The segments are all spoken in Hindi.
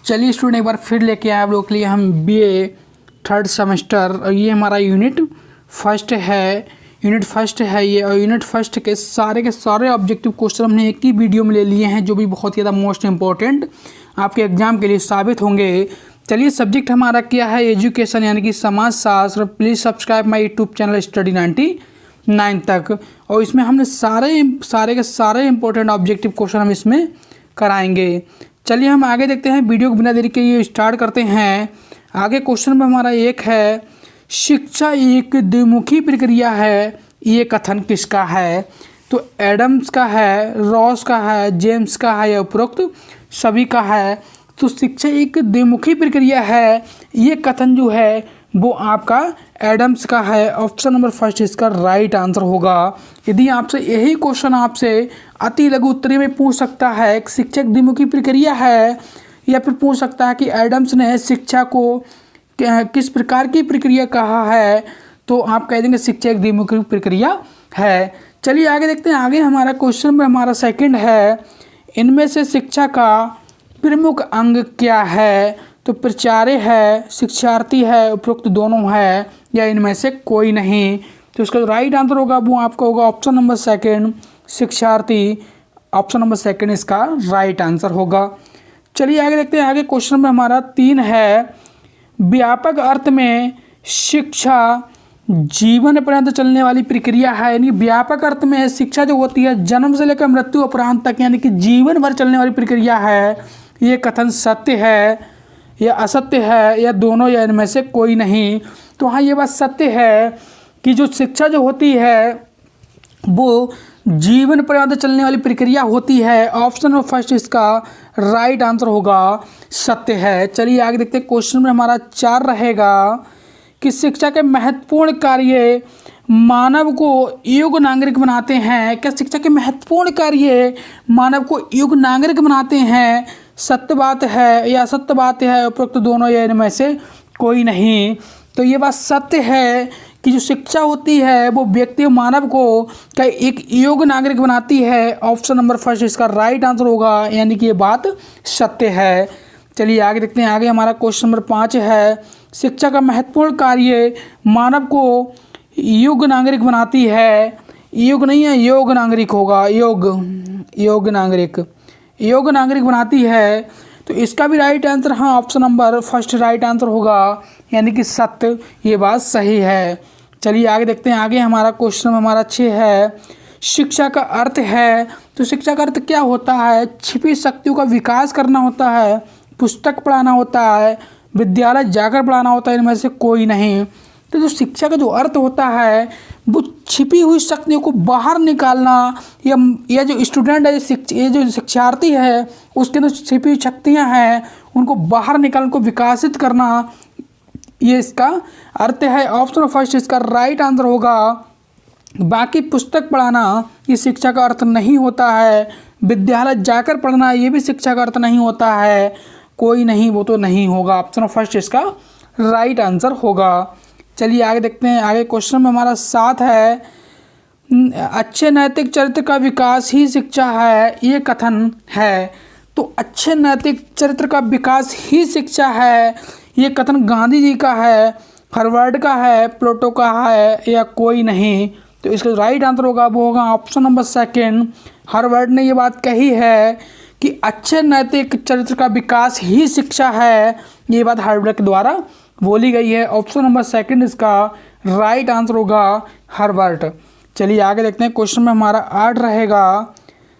चलिए स्टूडेंट, एक बार फिर लेके आए आप लोग के लिए हम बीए थर्ड सेमेस्टर। और ये हमारा यूनिट फर्स्ट है ये। और यूनिट फर्स्ट के सारे ऑब्जेक्टिव क्वेश्चन हमने एक ही वीडियो में ले लिए हैं, जो भी बहुत ही ज़्यादा मोस्ट इंपॉर्टेंट आपके एग्जाम के लिए साबित होंगे। चलिए, सब्जेक्ट हमारा क्या है, एजुकेशन यानी कि समाजशास्त्र। Please subscribe my YouTube channel study 99 तक। और इसमें हमने सारे इंपॉर्टेंट ऑब्जेक्टिव क्वेश्चन हम इसमें कराएंगे। चलिए हम आगे देखते हैं, वीडियो को बिना देरी के ये स्टार्ट करते हैं। आगे क्वेश्चन में हमारा एक है, शिक्षा एक द्विमुखी प्रक्रिया है, ये कथन किसका है? तो एडम्स का है, रॉस का है, जेम्स का है या उपरोक्त सभी का है। तो शिक्षा एक द्विमुखी प्रक्रिया है, ये कथन जो है वो आपका एडम्स का है। ऑप्शन नंबर फर्स्ट इसका राइट आंसर होगा। यदि आपसे यही क्वेश्चन आपसे अति लघु उत्तरीय में पूछ सकता है कि शिक्षा एक द्विमुखी प्रक्रिया है, या फिर पूछ सकता है कि एडम्स ने शिक्षा को किस प्रकार की प्रक्रिया कहा है, तो आप कह देंगे शिक्षा एक द्विमुखी प्रक्रिया है। चलिए आगे देखते हैं। आगे हमारा क्वेश्चन में हमारा सेकंड है, इनमें से शिक्षा का प्रमुख अंग क्या है? तो प्राचार्य है, शिक्षार्थी है, उपरोक्त दोनों है, या इनमें से कोई नहीं। तो इसका जो राइट आंसर होगा वो आपका होगा ऑप्शन नंबर सेकंड, शिक्षार्थी। ऑप्शन नंबर सेकंड इसका राइट आंसर होगा। चलिए आगे देखते हैं। आगे क्वेश्चन में हमारा 3 है, व्यापक अर्थ में शिक्षा जीवन पर्यंत चलने वाली प्रक्रिया है। यानी व्यापक अर्थ में शिक्षा जो होती है जन्म से लेकर मृत्यु उपरांत तक, यानी कि जीवन भर चलने वाली प्रक्रिया है। ये कथन सत्य है या असत्य है, या दोनों, या इनमें से कोई नहीं? तो हाँ, ये बात सत्य है कि जो शिक्षा जो होती है वो जीवन पर्यंत चलने वाली प्रक्रिया होती है। ऑप्शन नंबर फर्स्ट इसका राइट आंसर होगा, सत्य है। चलिए आगे देखते हैं। क्वेश्चन में हमारा 4 रहेगा कि शिक्षा के महत्वपूर्ण कार्य मानव को योग्य नागरिक बनाते हैं। क्या शिक्षा के महत्वपूर्ण कार्य मानव को योग्य नागरिक बनाते हैं? सत्य बात है या असत्य बात है, उपरोक्त दोनों, या इनमें से कोई नहीं? तो ये बात सत्य है कि जो शिक्षा होती है वो व्यक्ति मानव को क्या एक योग्य नागरिक बनाती है। ऑप्शन नंबर फर्स्ट इसका राइट आंसर होगा, यानी कि ये बात सत्य है। चलिए आगे देखते हैं। आगे हमारा क्वेश्चन नंबर 5 है, शिक्षा का महत्वपूर्ण कार्य मानव को योग्य नागरिक बनाती है। योग्य नहीं है, योग्य नागरिक होगा, योग्य नागरिक बनाती है। तो इसका भी राइट आंसर हाँ, option number first right answer होगा, यानी कि सत्य। ये बात सही है। चलिए आगे देखते हैं। आगे हमारा क्वेश्चन हमारा 6 है, शिक्षा का अर्थ है। तो शिक्षा का अर्थ क्या होता है? छिपी शक्तियों का विकास करना होता है, पुस्तक पढ़ाना होता है, विद्यालय जाकर पढ़ाना होता है, इनमें से कोई नहीं। तो जो शिक्षा का जो अर्थ होता है वो छिपी हुई शक्तियों को बाहर निकालना, या जो स्टूडेंट है, ये जो शिक्षार्थी है उसके अंदर छिपी हुई शक्तियाँ हैं उनको बाहर निकालने को विकासित करना, ये इसका अर्थ है। ऑप्शन फर्स्ट इसका राइट आंसर होगा। बाकी पुस्तक पढ़ाना ये शिक्षा का अर्थ नहीं होता है, विद्यालय जाकर पढ़ना ये भी शिक्षा का अर्थ नहीं होता है, कोई नहीं, वो तो नहीं होगा। ऑप्शन फर्स्ट इसका राइट आंसर होगा। चलिए आगे देखते हैं। आगे क्वेश्चन में हमारा 7 है, अच्छे नैतिक चरित्र का विकास ही शिक्षा है, ये कथन है। तो अच्छे नैतिक चरित्र का विकास ही शिक्षा है, ये कथन गांधी जी का है, हार्वर्ड का है, प्लेटो का है, या कोई नहीं? तो इसका राइट आंसर होगा वो होगा ऑप्शन नंबर सेकंड, हार्वर्ड ने ये बात कही है कि अच्छे नैतिक चरित्र का विकास ही शिक्षा है। ये बात हार्वर्ड के द्वारा बोली गई है। ऑप्शन नंबर सेकंड इसका राइट आंसर होगा, हार्वर्ड। चलिए आगे देखते हैं। क्वेश्चन में हमारा 8 रहेगा,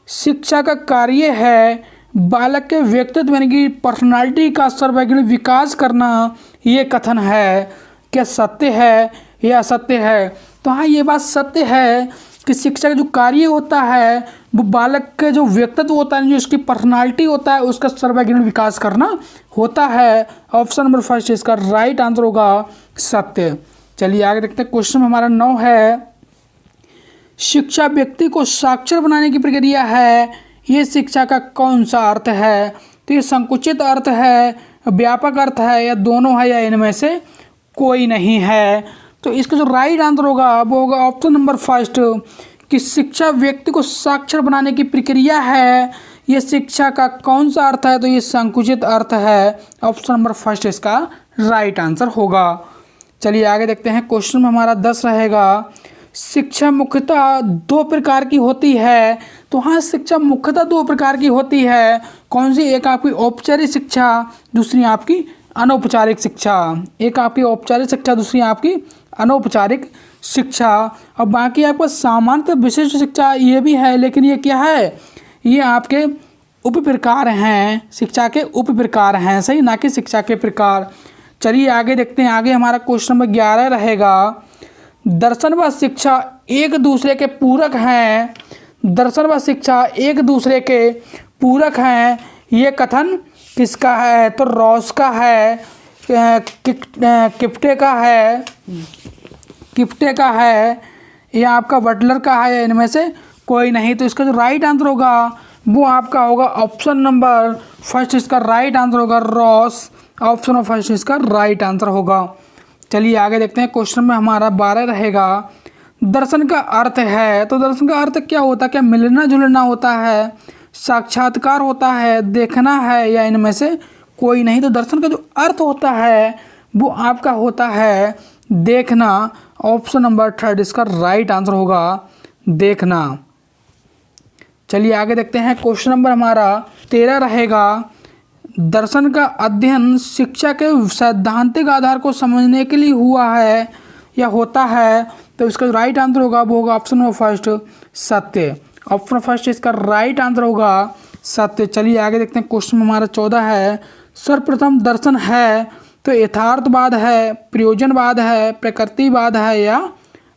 शिक्षा का कार्य है बालक के व्यक्तित्व यानी कि पर्सनालिटी का सर्वैज्ञानिक विकास करना, ये कथन है। क्या सत्य है या असत्य है? तो हाँ, ये बात सत्य है कि शिक्षा का जो कार्य होता है वो बालक के जो व्यक्तित्व होता है, जो उसकी पर्सनालिटी होता है, उसका सर्वैज्ञानिक विकास करना होता है। ऑप्शन नंबर फर्स्ट इसका राइट आंसर होगा, सत्य। चलिए आगे देखते हैं। क्वेश्चन में हमारा 9 है, शिक्षा व्यक्ति को साक्षर बनाने की प्रक्रिया है, ये शिक्षा का कौन सा अर्थ है? तो ये संकुचित अर्थ है, व्यापक अर्थ है, या दोनों है, या इनमें से कोई नहीं है? तो इसका जो राइट आंसर होगा वो होगा ऑप्शन नंबर फर्स्ट, कि शिक्षा व्यक्ति को साक्षर बनाने की प्रक्रिया है, ये शिक्षा का कौन सा अर्थ है? तो ये संकुचित अर्थ है। ऑप्शन नंबर फर्स्ट इसका राइट आंसर होगा। चलिए आगे देखते हैं। क्वेश्चन में हमारा 10 रहेगा, शिक्षा मुख्यतः दो प्रकार की होती है। तो हाँ, शिक्षा मुख्यतः दो प्रकार की होती है। कौन सी? एक आपकी औपचारिक शिक्षा, दूसरी आपकी अनौपचारिक शिक्षा। एक आपकी औपचारिक शिक्षा, दूसरी आपकी अनौपचारिक शिक्षा। और बाकी आपका सामान्यतः विशिष्ट शिक्षा ये भी है, लेकिन ये क्या है? ये आपके उप प्रकार हैं, शिक्षा के उप प्रकार हैं, सही, ना कि शिक्षा के प्रकार। चलिए आगे देखते हैं। आगे हमारा क्वेश्चन नंबर 11 रहेगा, दर्शन व शिक्षा एक दूसरे के पूरक हैं। दर्शन व शिक्षा एक दूसरे के पूरक हैं, ये कथन किसका है? तो रॉस का है, किप्टे का है, किप्टे का है, या आपका बटलर का है, या इनमें से कोई नहीं। तो इसका जो राइट आंसर होगा वो आपका होगा ऑप्शन नंबर फर्स्ट, इसका राइट आंसर होगा रॉस। ऑप्शन नंबर फर्स्ट इसका राइट आंसर होगा। चलिए आगे देखते हैं। क्वेश्चन में हमारा 12 रहेगा, दर्शन का अर्थ है। तो दर्शन का अर्थ क्या होता है? क्या मिलना जुलना होता है, साक्षात्कार होता है, देखना है, या इनमें से कोई नहीं। तो दर्शन का जो अर्थ होता है वो आपका होता है देखना। ऑप्शन नंबर थर्ड इसका राइट आंसर होगा देखना। चलिए आगे देखते हैं। क्वेश्चन नंबर हमारा 13 रहेगा, दर्शन का अध्ययन शिक्षा के सैद्धांतिक आधार को समझने के लिए हुआ है या होता है। तो इसका राइट आंसर होगा वो होगा ऑप्शन नंबर फर्स्ट सत्य। ऑप्शन फर्स्ट इसका राइट आंसर होगा सत्य। चलिए आगे देखते हैं। क्वेश्चन हमारा 14 है, सर्वप्रथम दर्शन है तो यथार्थवाद है, प्रयोजनवाद है, प्रकृतिवाद है, या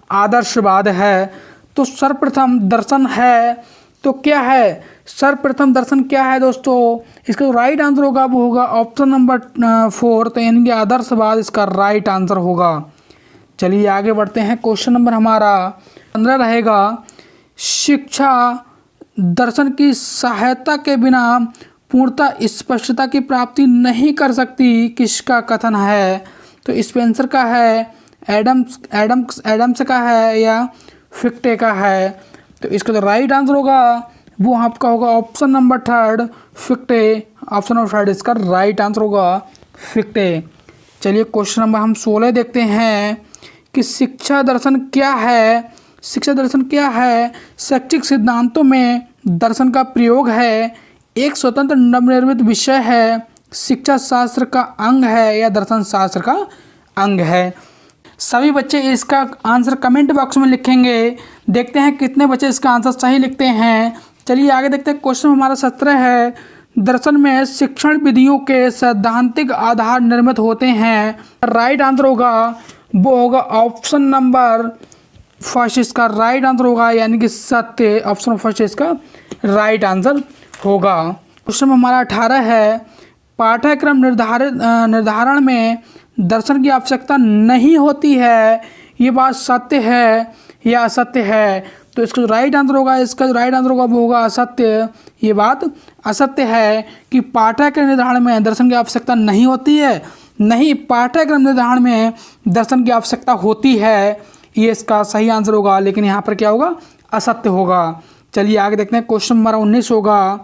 आदर्शवाद है। तो सर्वप्रथम दर्शन है तो क्या है? सर्वप्रथम दर्शन क्या है दोस्तों? इसका जो राइट आंसर होगा वो होगा ऑप्शन नंबर 4, तो यानी कि आदर्शवाद इसका राइट आंसर होगा। चलिए आगे बढ़ते हैं। क्वेश्चन नंबर हमारा 15 रहेगा, शिक्षा दर्शन की सहायता के बिना पूर्णतः स्पष्टता की प्राप्ति नहीं कर सकती, किसका कथन है? तो स्पेंसर का है, एडम्स का है, या फिक्टे का है। तो इसका जो राइट आंसर होगा वो आपका होगा ऑप्शन नंबर थर्ड फिक्टे। ऑप्शन नंबर थर्ड इसका राइट आंसर होगा फिक्टे। चलिए क्वेश्चन नंबर हम 16 देखते हैं कि शिक्षा दर्शन क्या है। शिक्षा दर्शन क्या है? शैक्षिक सिद्धांतों में दर्शन का प्रयोग है, एक स्वतंत्र नवनिर्मित विषय है, शिक्षा शास्त्र का अंग है, या दर्शन शास्त्र का अंग है। सभी बच्चे इसका आंसर कमेंट बॉक्स में लिखेंगे। देखते हैं कितने बच्चे इसका आंसर सही लिखते हैं। चलिए आगे देखते हैं। क्वेश्चन हमारा 17 है, दर्शन में शिक्षण विधियों के सैद्धांतिक आधार निर्मित होते हैं। राइट आंसर होगा वो होगा ऑप्शन नंबर फर्स्ट इसका राइट आंसर होगा, यानी कि सत्य। ऑप्शन फर्स्ट इसका राइट आंसर होगा। क्वेश्चन हमारा 18 है, पाठ्यक्रम निर्धारण में दर्शन की आवश्यकता नहीं होती है, ये बात सत्य है या असत्य है? तो इसका जो राइट आंसर होगा, इसका जो राइट आंसर होगा वो होगा असत्य। ये बात असत्य है कि पाठ्यक्रम निर्धारण में दर्शन की आवश्यकता नहीं होती है। नहीं, पाठ्यक्रम निर्धारण में दर्शन की आवश्यकता होती है, ये इसका सही आंसर होगा। लेकिन यहाँ पर क्या होगा? असत्य होगा। चलिए आगे देखते हैं। क्वेश्चन हमारा 19 होगा।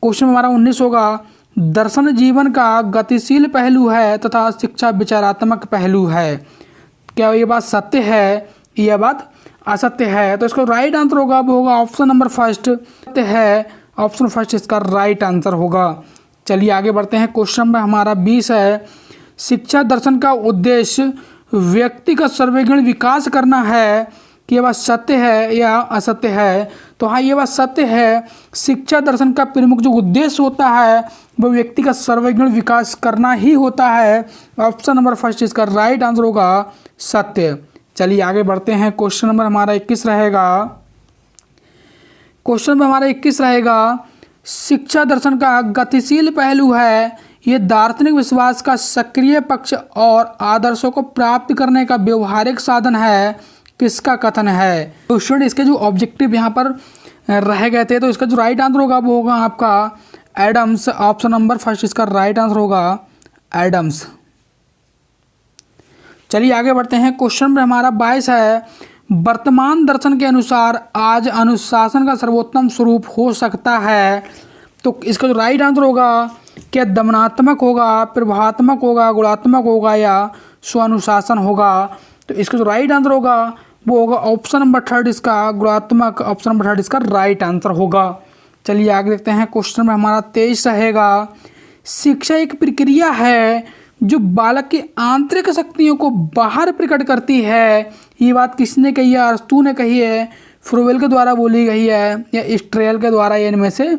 क्वेश्चन हमारा 19 होगा, दर्शन जीवन का गतिशील पहलू है तथा शिक्षा विचारात्मक पहलू है। क्या ये बात सत्य है? यह बात असत्य है। तो इसका राइट आंसर होगा वो होगा ऑप्शन नंबर फर्स्ट सत्य है। ऑप्शन फर्स्ट इसका राइट आंसर होगा। चलिए आगे बढ़ते हैं। क्वेश्चन नंबर हमारा 20 है, शिक्षा दर्शन का उद्देश्य व्यक्ति का सर्वगुण विकास करना है, कि यह बात सत्य है या असत्य है? तो हाँ, ये बात सत्य है। शिक्षा दर्शन का प्रमुख जो उद्देश्य होता है वो व्यक्ति का सर्वगुण विकास करना ही होता है। ऑप्शन नंबर फर्स्ट इसका राइट आंसर होगा सत्य। चलिए आगे बढ़ते हैं। क्वेश्चन नंबर हमारा 21 रहेगा। क्वेश्चन नंबर हमारा 21 रहेगा, शिक्षा दर्शन का गतिशील पहलू है, ये दार्शनिक विश्वास का सक्रिय पक्ष और आदर्शों को प्राप्त करने का व्यवहारिक साधन है, किसका कथन है? तो स्टूडेंट इसके जो ऑब्जेक्टिव यहाँ पर रह गए थे, तो इसका जो राइट आंसर होगा वो होगा आपका एडम्स। ऑप्शन नंबर फर्स्ट इसका राइट आंसर होगा एडम्स। चलिए आगे बढ़ते हैं। क्वेश्चन में हमारा 22 है, वर्तमान दर्शन के अनुसार आज अनुशासन का सर्वोत्तम स्वरूप हो सकता है। तो इसका जो राइट आंसर होगा क्या दमनात्मक होगा, प्रभावात्मक होगा, गुणात्मक होगा या स्वानुशासन होगा। तो इसका जो राइट आंसर होगा वो होगा ऑप्शन नंबर थर्ड, इसका गुणात्मक, ऑप्शन नंबर थर्ड इसका राइट आंसर होगा। चलिए आगे देखते हैं। क्वेश्चन में हमारा 23 रहेगा। शिक्षा एक प्रक्रिया है जो बालक की आंतरिक शक्तियों को बाहर प्रकट करती है। ये बात किसने कही है? अरस्तू ने कही है, फ्रोवेल के द्वारा बोली गई है या स्ट्रेल के द्वारा, या इनमें से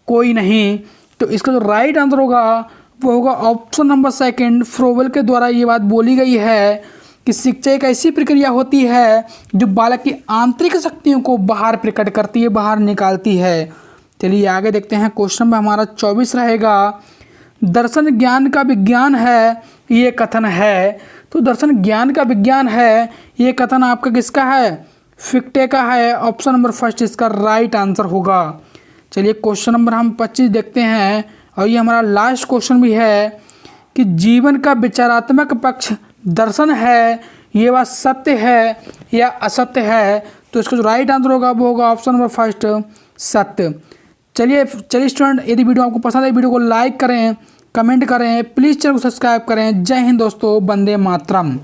कोई नहीं। तो इसका जो राइट आंसर होगा वो होगा ऑप्शन नंबर सेकंड, फ्रोवेल के द्वारा ये बात बोली गई है कि शिक्षा एक ऐसी प्रक्रिया होती है जो बालक की आंतरिक शक्तियों को बाहर प्रकट करती है, बाहर निकालती है। चलिए आगे देखते हैं। क्वेश्चन में हमारा 24 रहेगा। दर्शन ज्ञान का विज्ञान है ये कथन है। तो दर्शन ज्ञान का विज्ञान है ये कथन आपका किसका है? फिक्टे का है। ऑप्शन नंबर फर्स्ट इसका राइट आंसर होगा। चलिए क्वेश्चन नंबर हम 25 देखते हैं और ये हमारा लास्ट क्वेश्चन भी है कि जीवन का विचारात्मक पक्ष दर्शन है, ये बात सत्य है या असत्य है। तो इसका जो राइट आंसर होगा वो होगा ऑप्शन नंबर फर्स्ट, सत्य। चलिए स्टूडेंट, यदि वीडियो आपको पसंद है वीडियो को लाइक करें, कमेंट करें, प्लीज़ चैनल को सब्सक्राइब करें। जय हिंद दोस्तों, वंदे मातरम।